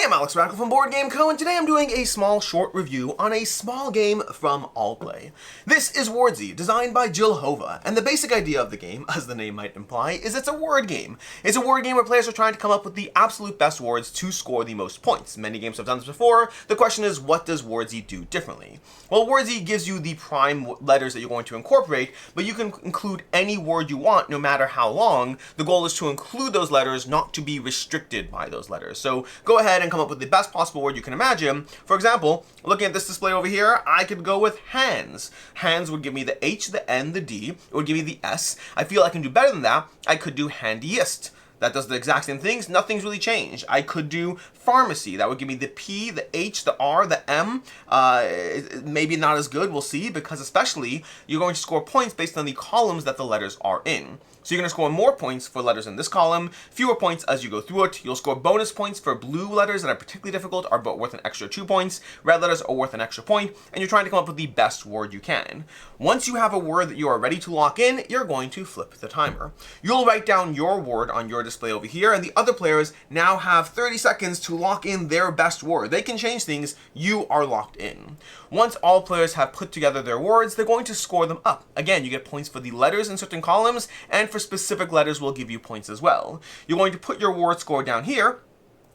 Hey, I'm Alex Radical from Board Game Co, and today I'm doing a small short review on a small game from Allplay. This is Wordsy, designed by Jill Hova, and the basic idea of the game, as the name might imply, is it's a word game. It's a word game where players are trying to come up with the absolute best words to score the most points. Many games have done this before. The question is, what does Wordsy do differently? Well, Wordsy gives you the prime letters that you're going to incorporate, but you can include any word you want, no matter how long. The goal is to include those letters, not to be restricted by those letters. So go ahead and come up with the best possible word you can imagine. For example, looking at this display over here, I could go with hands. Hands would give me the H, the N, the D. It would give me the S. I feel I can do better than that. I could do handiest. That does the exact same things. Nothing's really changed. I could do pharmacy. That would give me the P, the H, the R, the M. Maybe not as good, we'll see, because especially you're going to score points based on the columns that the letters are in. So you're going to score more points for letters in this column, fewer points as you go through it. You'll score bonus points for blue letters that are particularly difficult, are worth an extra 2 points. Red letters are worth an extra point, and you're trying to come up with the best word you can. Once you have a word that you are ready to lock in, you're going to flip the timer. You'll write down your word on your display over here, and the other players now have 30 seconds to lock in their best word. They can change things. You are locked in. Once all players have put together their words, they're going to score them up. Again, you get points for the letters in certain columns, and for specific letters will give you points as well. You're going to put your word score down here,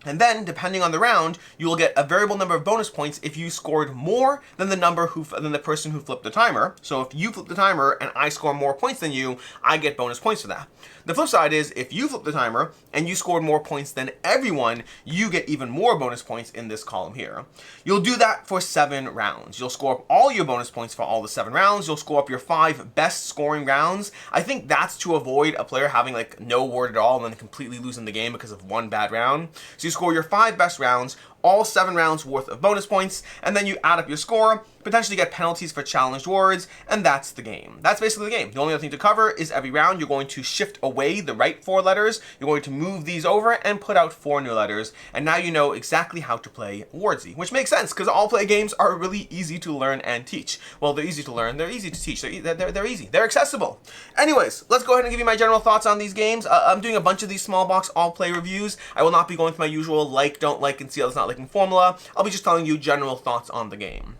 and then, depending on the round, you will get a variable number of bonus points if you scored more than the person who flipped the timer. So if you flip the timer and I score more points than you, I get bonus points for that. The flip side is, if you flip the timer and you scored more points than everyone, you get even more bonus points in this column here. You'll do that for 7 rounds. You'll score up all your bonus points for all the 7 rounds. You'll score up your 5 best scoring rounds. I think that's to avoid a player having like no word at all and then completely losing the game because of one bad round. So you score your 5 best rounds, all 7 rounds worth of bonus points, and then you add up your score, potentially get penalties for challenged words, and that's the game. That's basically the game. The only other thing to cover is every round you're going to shift away the right 4 letters, you're going to move these over and put out 4 new letters, and now you know exactly how to play Wordsy, which makes sense because Allplay games are really easy to learn and teach. Well, they're easy to learn, they're easy to teach, they're easy, they're accessible. Anyways, let's go ahead and give you my general thoughts on these games. I'm doing a bunch of these small box Allplay reviews. I will not be going through my usual like, don't like, and see how it's not liking formula. I'll be just telling you general thoughts on the game.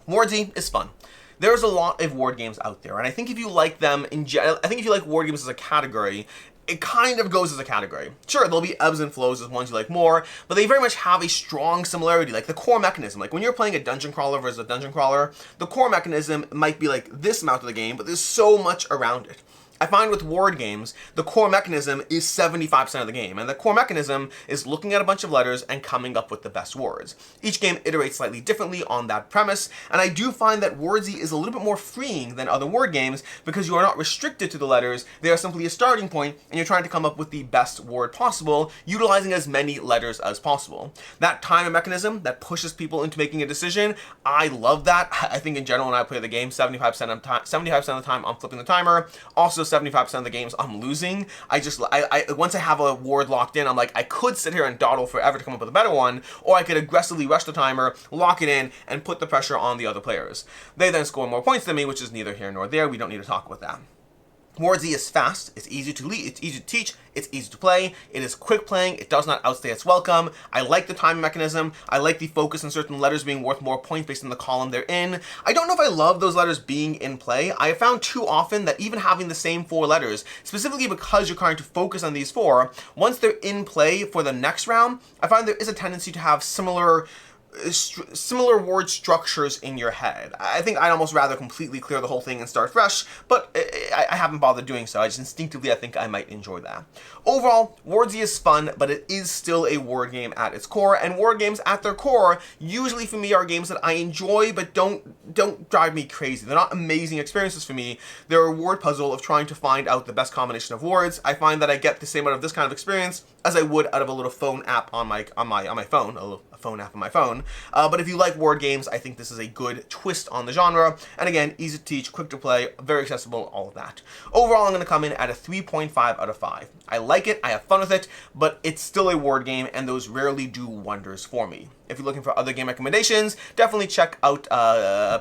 Wordsy is fun. There's a lot of word games out there, and I think if you like them I think if you like word games as a category, it kind of goes as a category. Sure, there'll be ebbs and flows as ones you like more, but they very much have a strong similarity, like the core mechanism. Like when you're playing a dungeon crawler versus a dungeon crawler, the core mechanism might be like this amount of the game, but there's so much around it. I find with word games, the core mechanism is 75% of the game, and the core mechanism is looking at a bunch of letters and coming up with the best words. Each game iterates slightly differently on that premise, and I do find that Wordsy is a little bit more freeing than other word games because you are not restricted to the letters. They are simply a starting point, and you're trying to come up with the best word possible, utilizing as many letters as possible. That timer mechanism that pushes people into making a decision, I love that. I think in general when I play the game, 75% of the time I'm flipping the timer. Also 75% of the games I'm losing. Once I have a word locked in, I'm like, I could sit here and dawdle forever to come up with a better one, or I could aggressively rush the timer, lock it in, and put the pressure on the other players. They then score more points than me, which is neither here nor there. We don't need to talk about that. Wordsy is fast, it's easy to teach, it's easy to play, it is quick playing, it does not outstay its welcome. I like the time mechanism, I like the focus on certain letters being worth more points based on the column they're in. I don't know if I love those letters being in play. I have found too often that even having the same 4 letters, specifically because you're trying to focus on these 4, once they're in play for the next round, I find there is a tendency to have similar word structures in your head. I think I'd almost rather completely clear the whole thing and start fresh, but I haven't bothered doing so. I just instinctively, I think I might enjoy that. Overall, Wordsy is fun, but it is still a word game at its core, and word games at their core, usually for me, are games that I enjoy, but don't drive me crazy. They're not amazing experiences for me. They're a word puzzle of trying to find out the best combination of words. I find that I get the same out of this kind of experience as I would out of a little phone app on my phone, a phone app on my phone. But if you like word games, I think this is a good twist on the genre. And again, easy to teach, quick to play, very accessible, all of that. Overall, I'm going to come in at a 3.5 out of 5. I like it, I have fun with it, but it's still a word game, and those rarely do wonders for me. If you're looking for other game recommendations, definitely check out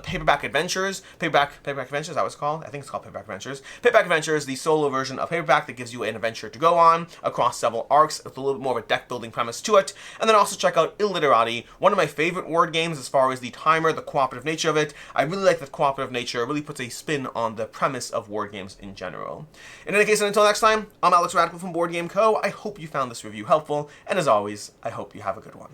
Paperback Adventures. Paperback Adventures, is that what it's called? I think it's called Paperback Adventures. Paperback Adventures, the solo version of Paperback that gives you an adventure to go on across several arcs with a little bit more of a deck building premise to it. And then also check out Illiterati, one of my favorite word games as far as the timer, the cooperative nature of it. I really like the cooperative nature. It really puts a spin on the premise of word games in general. In any case, and until next time, I'm Alex Radical from Board Game Co. I hope you found this review helpful, and as always, I hope you have a good one.